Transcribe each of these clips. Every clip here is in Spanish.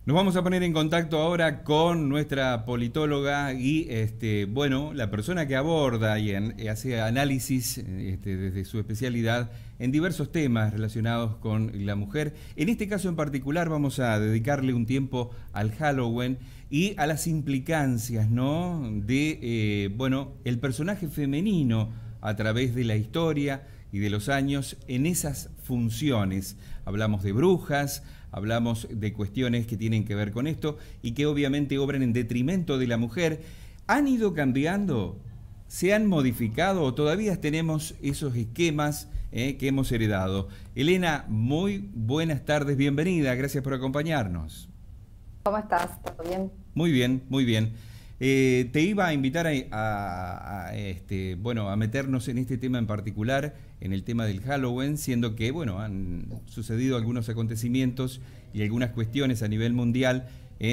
Nos vamos a poner en contacto ahora con nuestra politóloga y, bueno, la persona que aborda y hace análisis desde su especialidad en diversos temas relacionados con la mujer. En este caso en particular vamos a dedicarle un tiempo al Halloween y a las implicancias, ¿no?, de, bueno, el personaje femenino a través de la historia y de los años en esas funciones. Hablamos de brujas, hablamos de cuestiones que tienen que ver con esto y que obviamente obran en detrimento de la mujer. ¿Han ido cambiando? ¿Se han modificado o todavía tenemos esos esquemas que hemos heredado? Elena, muy buenas tardes, bienvenida, gracias por acompañarnos. ¿Cómo estás? ¿Todo bien? Muy bien, muy bien. Te iba a invitar bueno, a meternos en este tema en particular, en el tema del Halloween, siendo que, bueno, han sucedido algunos acontecimientos y algunas cuestiones a nivel mundial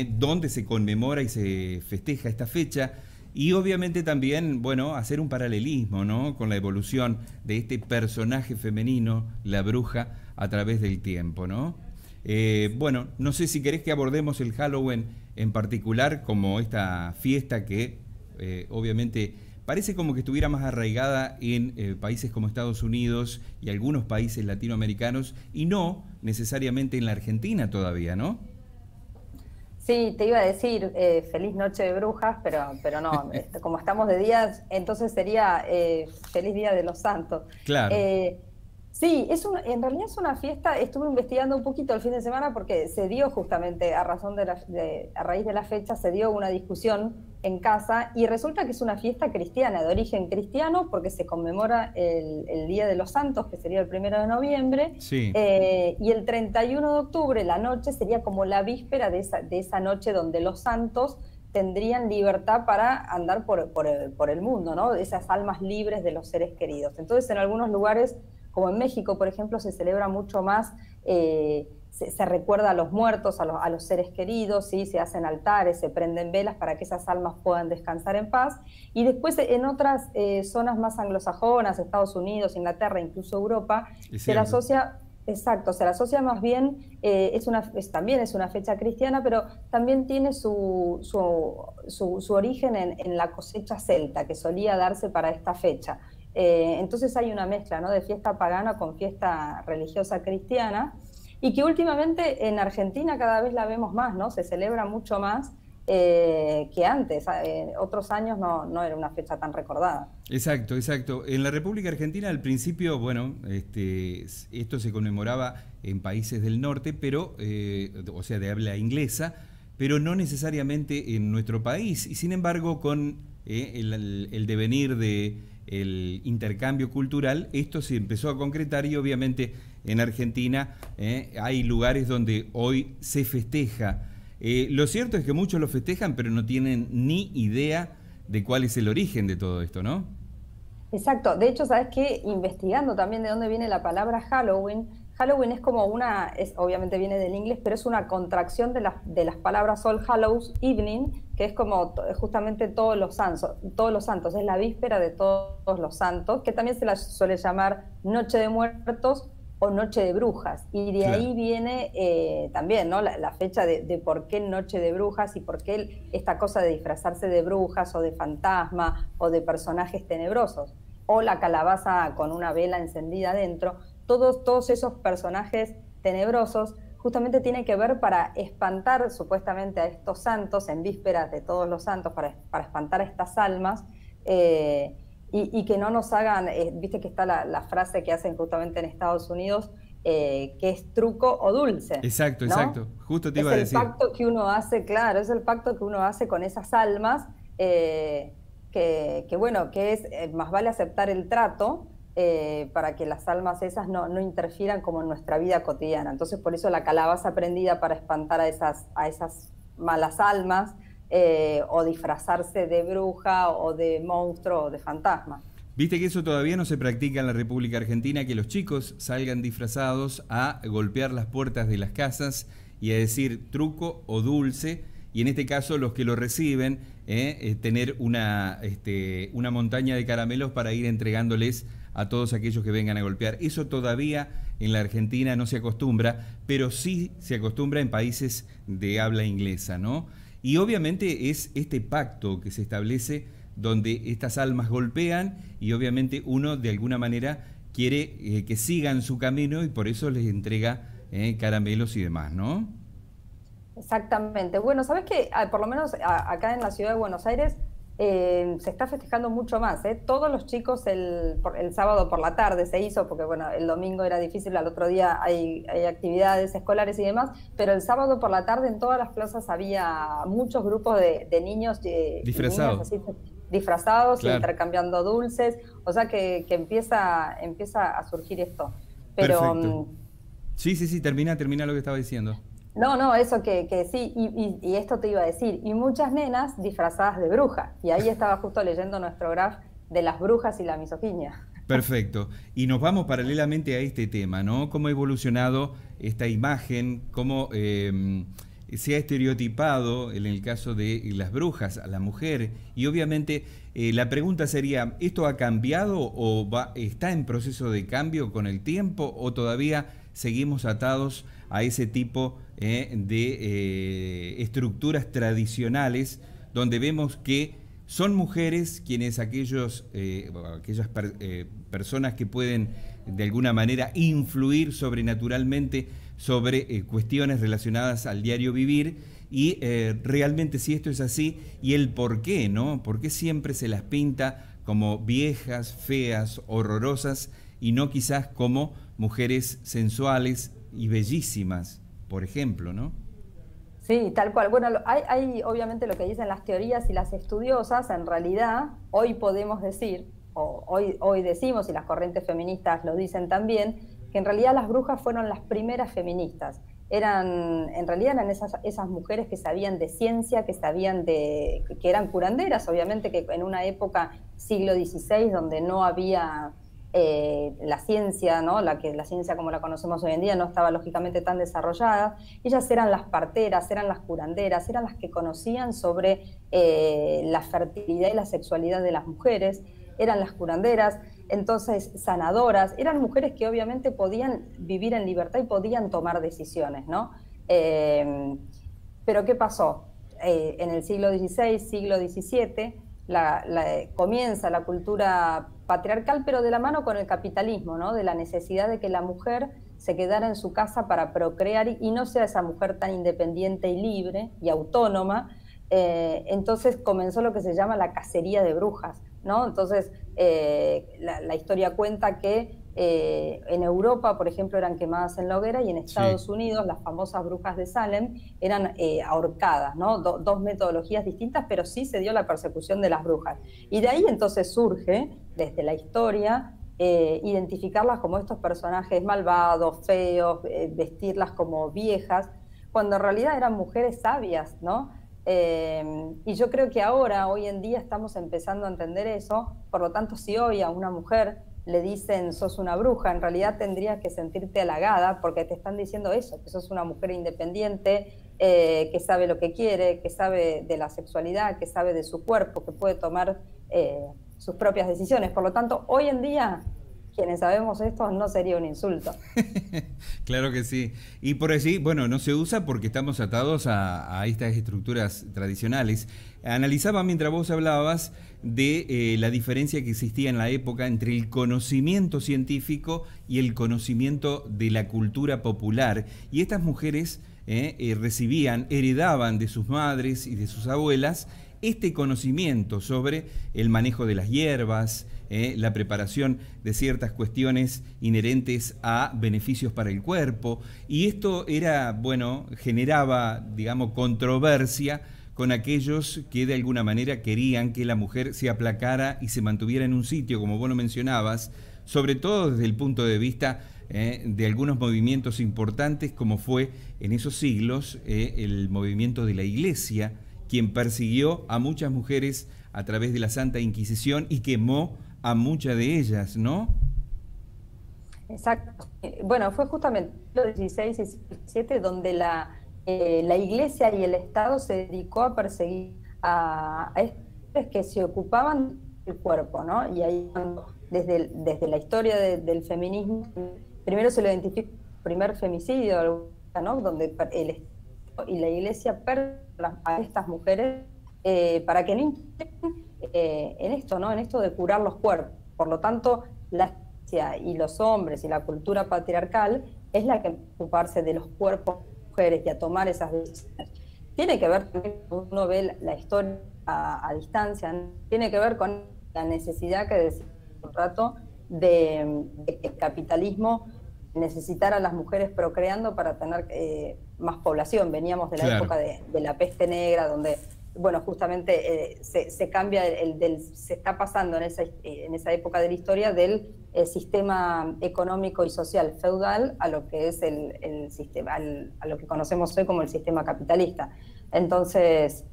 donde se conmemora y se festeja esta fecha. Y obviamente también, bueno, hacer un paralelismo, ¿no?, con la evolución de este personaje femenino, la bruja, a través del tiempo, ¿no? Bueno, no sé si querés que abordemos el Halloween en particular como esta fiesta que obviamente parece como que estuviera más arraigada en países como Estados Unidos y algunos países latinoamericanos y no necesariamente en la Argentina todavía, ¿no? Sí, te iba a decir feliz noche de brujas, pero no, como estamos de días, entonces sería feliz día de los santos. Claro, Eh, sí, en realidad es una fiesta, estuve investigando un poquito el fin de semana porque se dio justamente a razón a raíz de la fecha, se dio una discusión en casa y resulta que es una fiesta cristiana, de origen cristiano, porque se conmemora el Día de los Santos, que sería el 1 de noviembre, sí, y el 31 de octubre, la noche, sería como la víspera de esa noche donde los santos tendrían libertad para andar por el mundo, ¿no? Esas almas libres de los seres queridos. Entonces, en algunos lugares, como en México, por ejemplo, se celebra mucho más, se recuerda a los muertos, a los seres queridos, ¿sí? Se hacen altares, se prenden velas para que esas almas puedan descansar en paz. Y después en otras zonas más anglosajonas, Estados Unidos, Inglaterra, incluso Europa, es se la cierto. asocia. Exacto, se la asocia más bien, también es una fecha cristiana, pero también tiene su origen en la cosecha celta que solía darse para esta fecha. Entonces hay una mezcla, ¿no?, de fiesta pagana con fiesta religiosa cristiana, y que últimamente en Argentina cada vez la vemos más, ¿no? Se celebra mucho más que antes. Otros años no era una fecha tan recordada. Exacto, exacto. En la República Argentina al principio, bueno, esto se conmemoraba en países del norte, pero, o sea, de habla inglesa, pero no necesariamente en nuestro país. Y sin embargo, con el devenir de el intercambio cultural, esto se empezó a concretar y obviamente en Argentina hay lugares donde hoy se festeja. Lo cierto es que muchos lo festejan, pero no tienen ni idea de cuál es el origen de todo esto, ¿no? Exacto. De hecho, ¿sabes qué? Investigando también de dónde viene la palabra Halloween. Halloween es como obviamente viene del inglés, pero es una contracción de las palabras All Hallows Evening, que es como justamente todos los santos, es la víspera de todos los santos, que también se la suele llamar Noche de Muertos o Noche de Brujas. Y de Claro. ahí viene también, ¿no?, la fecha de por qué Noche de Brujas y por qué esta cosa de disfrazarse de brujas o de fantasma o de personajes tenebrosos. O la calabaza con una vela encendida adentro. Todos esos personajes tenebrosos justamente tienen que ver para espantar supuestamente a estos santos en vísperas de todos los santos, para espantar a estas almas. Y que no nos hagan, viste que está la frase que hacen justamente en Estados Unidos, que es truco o dulce, Exacto, ¿no? exacto. Justo te iba Es a el decir. pacto que uno hace, claro, es el pacto que uno hace con esas almas, bueno, que es, más vale aceptar el trato para que las almas esas no interfieran como en nuestra vida cotidiana. Entonces, por eso la calabaza prendida para espantar a esas malas almas, o disfrazarse de bruja o de monstruo o de fantasma. Viste que eso todavía no se practica en la República Argentina, que los chicos salgan disfrazados a golpear las puertas de las casas y a decir truco o dulce, y en este caso los que lo reciben, tener una montaña de caramelos para ir entregándoles a todos aquellos que vengan a golpear. Eso todavía en la Argentina no se acostumbra, pero sí se acostumbra en países de habla inglesa, ¿no? Y obviamente es este pacto que se establece donde estas almas golpean y obviamente uno de alguna manera quiere que sigan su camino y por eso les entrega caramelos y demás, ¿no? Exactamente. Bueno, ¿sabes qué? Por lo menos acá en la ciudad de Buenos Aires se está festejando mucho más, ¿eh? Todos los chicos el sábado por la tarde se hizo, porque bueno, el domingo era difícil, al otro día hay actividades escolares y demás, pero el sábado por la tarde en todas las plazas había muchos grupos de niños disfrazados, así, disfrazados, claro, intercambiando dulces, o sea que empieza a surgir esto. Pero perfecto. Sí, termina lo que estaba diciendo. no, eso que sí, y esto te iba a decir, y muchas nenas disfrazadas de bruja, y ahí estaba justo leyendo nuestro graph de las brujas y la misoginia. Perfecto. Y nos vamos paralelamente a este tema, ¿no? ¿Cómo ha evolucionado esta imagen? ¿Cómo se ha estereotipado en el caso de las brujas a la mujer? Y obviamente la pregunta sería, ¿esto ha cambiado o está en proceso de cambio con el tiempo o todavía seguimos atados a ese tipo de estructuras tradicionales donde vemos que son mujeres quienes aquellas personas que pueden de alguna manera influir sobrenaturalmente sobre cuestiones relacionadas al diario vivir y realmente si esto es así y el por qué, ¿no? ¿Por qué siempre se las pinta como viejas, feas, horrorosas y no quizás como mujeres sensuales y bellísimas, por ejemplo, ¿no? Sí, tal cual. Bueno, hay obviamente lo que dicen las teorías y las estudiosas, en realidad hoy podemos decir, o hoy decimos, y las corrientes feministas lo dicen también, que en realidad las brujas fueron las primeras feministas. En realidad eran esas mujeres que sabían de ciencia, que eran curanderas, obviamente que en una época, siglo XVI, donde no había la ciencia, ¿no? La ciencia como la conocemos hoy en día no estaba lógicamente tan desarrollada. Ellas eran las parteras, eran las curanderas, eran las que conocían sobre la fertilidad y la sexualidad de las mujeres, eran las curanderas, entonces sanadoras, eran mujeres que obviamente podían vivir en libertad y podían tomar decisiones, ¿no? Pero ¿qué pasó? En el siglo XVI, siglo XVII, comienza la cultura patriarcal, pero de la mano con el capitalismo, ¿no? De la necesidad de que la mujer se quedara en su casa para procrear y no sea esa mujer tan independiente y libre y autónoma. Entonces comenzó lo que se llama la cacería de brujas, ¿no? Entonces la historia cuenta que en Europa, por ejemplo, eran quemadas en la hoguera y en Estados Unidos las famosas brujas de Salem eran ahorcadas, ¿no? Dos metodologías distintas, pero sí se dio la persecución de las brujas. Y de ahí entonces surge, desde la historia, identificarlas como estos personajes malvados, feos, vestirlas como viejas, cuando en realidad eran mujeres sabias, ¿no? Y yo creo que ahora, hoy en día, estamos empezando a entender eso. Por lo tanto, si hoy a una mujer le dicen sos una bruja, en realidad tendrías que sentirte halagada porque te están diciendo eso, que sos una mujer independiente, que sabe lo que quiere, que sabe de la sexualidad, que sabe de su cuerpo, que puede tomar sus propias decisiones. Por lo tanto, hoy en día, quienes sabemos esto, no sería un insulto. Claro que sí. Y por allí, bueno, no se usa porque estamos atados a estas estructuras tradicionales. Analizaba mientras vos hablabas de la diferencia que existía en la época entre el conocimiento científico y el conocimiento de la cultura popular. Y estas mujeres heredaban de sus madres y de sus abuelas este conocimiento sobre el manejo de las hierbas, la preparación de ciertas cuestiones inherentes a beneficios para el cuerpo, y esto era, bueno, generaba, digamos, controversia con aquellos que de alguna manera querían que la mujer se aplacara y se mantuviera en un sitio, como vos lo mencionabas, sobre todo desde el punto de vista de algunos movimientos importantes, como fue en esos siglos el movimiento de la Iglesia, quien persiguió a muchas mujeres a través de la Santa Inquisición y quemó a muchas de ellas, ¿no? Exacto. Bueno, fue justamente el 16 y 17 donde la Iglesia y el Estado se dedicó a perseguir a estos que se ocupaban del cuerpo, ¿no? Y ahí, desde la historia del feminismo, primero se lo identifica como el primer femicidio, ¿no? Donde el Estado y la Iglesia persiguen a estas mujeres para que no intenten en esto, ¿no? En esto de curar los cuerpos. Por lo tanto, la Iglesia y los hombres y la cultura patriarcal es la que ocuparse de los cuerpos de las mujeres y a tomar esas decisiones. Tiene que ver también, cuando uno ve la historia a distancia, ¿no? Tiene que ver con la necesidad que decía un rato de que el capitalismo necesitara a las mujeres procreando para tener más población. Veníamos de la época de la peste negra, donde, bueno, justamente se cambia, se está pasando en esa época de la historia del sistema económico y social feudal a lo que es el sistema, a lo que conocemos hoy como el sistema capitalista. Entonces,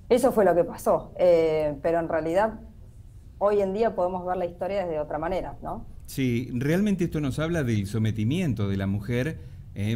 eso fue lo que pasó, pero en realidad hoy en día podemos ver la historia desde otra manera, ¿no? Sí, realmente esto nos habla del sometimiento de la mujer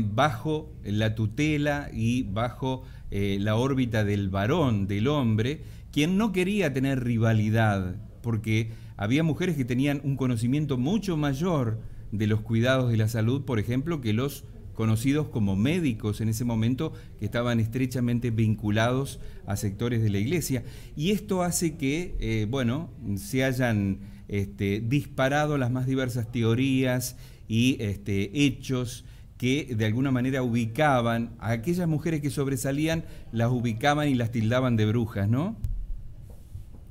bajo la tutela y bajo la órbita del varón, del hombre, quien no quería tener rivalidad, porque había mujeres que tenían un conocimiento mucho mayor de los cuidados de la salud, por ejemplo, que los conocidos como médicos en ese momento, que estaban estrechamente vinculados a sectores de la Iglesia. Y esto hace que, bueno, se hayan disparado las más diversas teorías y hechos que de alguna manera ubicaban a aquellas mujeres que sobresalían, las ubicaban y las tildaban de brujas, ¿no?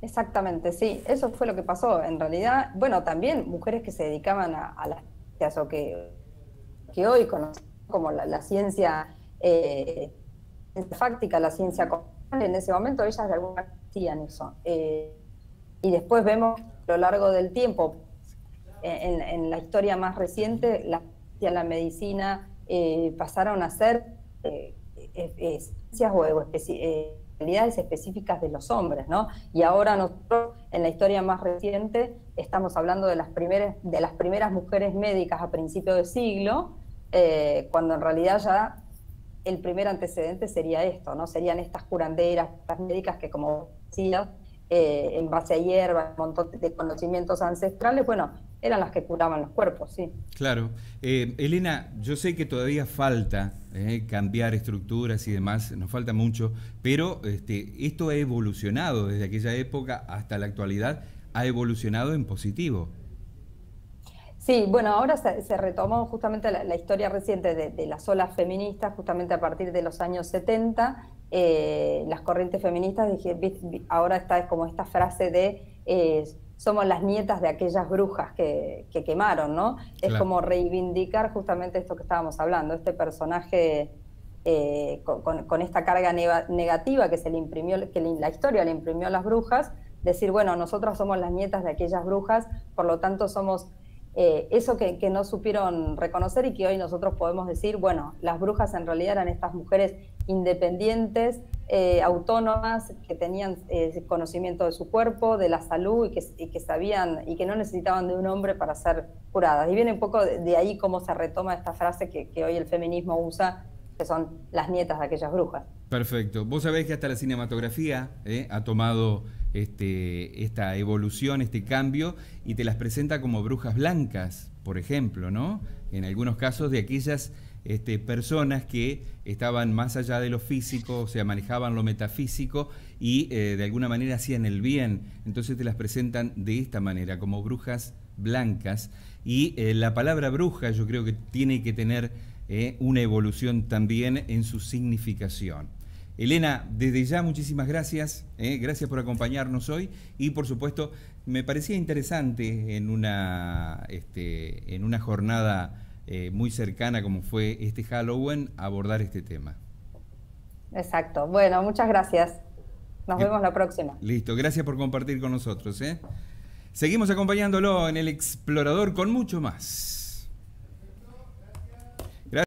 Exactamente, sí, eso fue lo que pasó. En realidad, bueno, también mujeres que se dedicaban a las ciencias o que hoy conocemos como la ciencia fáctica, la ciencia corporal, en ese momento ellas de alguna manera hacían eso. Y después vemos a lo largo del tiempo, en la historia más reciente, la medicina pasaron a ser ciencias o especialidades específicas de los hombres, ¿no? Y ahora nosotros, en la historia más reciente, estamos hablando de las primeras mujeres médicas a principios de siglo, cuando en realidad ya el primer antecedente sería esto, ¿no? Serían estas curanderas, estas médicas que, como decías, en base a hierbas, un montón de conocimientos ancestrales, bueno, eran las que curaban los cuerpos, sí. Claro. Elena, yo sé que todavía falta cambiar estructuras y demás, nos falta mucho, pero esto ha evolucionado desde aquella época hasta la actualidad, ha evolucionado en positivo. Sí, bueno, ahora se retomó justamente la historia reciente de las olas feministas, justamente a partir de los años 70, las corrientes feministas, ahora está como esta frase de somos las nietas de aquellas brujas que quemaron, ¿no? Claro. Es como reivindicar justamente esto que estábamos hablando, este personaje con esta carga negativa que se le imprimió, que la historia le imprimió a las brujas, decir, bueno, nosotras somos las nietas de aquellas brujas, por lo tanto somos eso que no supieron reconocer y que hoy nosotros podemos decir, bueno, las brujas en realidad eran estas mujeres independientes, autónomas, que tenían conocimiento de su cuerpo, de la salud y que sabían y que no necesitaban de un hombre para ser curadas. Y viene un poco de ahí cómo se retoma esta frase que hoy el feminismo usa, que son las nietas de aquellas brujas. Perfecto. Vos sabés que hasta la cinematografía ha tomado esta evolución, este cambio, y te las presenta como brujas blancas, por ejemplo, ¿no? En algunos casos de aquellas personas que estaban más allá de lo físico, o sea, manejaban lo metafísico y de alguna manera hacían el bien. Entonces te las presentan de esta manera, como brujas blancas. Y la palabra bruja yo creo que tiene que tener una evolución también en su significación. Elena, desde ya muchísimas gracias, gracias por acompañarnos hoy y por supuesto me parecía interesante en una jornada muy cercana como fue este Halloween abordar este tema. Exacto, bueno, muchas gracias, nos vemos la próxima. Listo, gracias por compartir con nosotros. Seguimos acompañándolo en El Explorador con mucho más.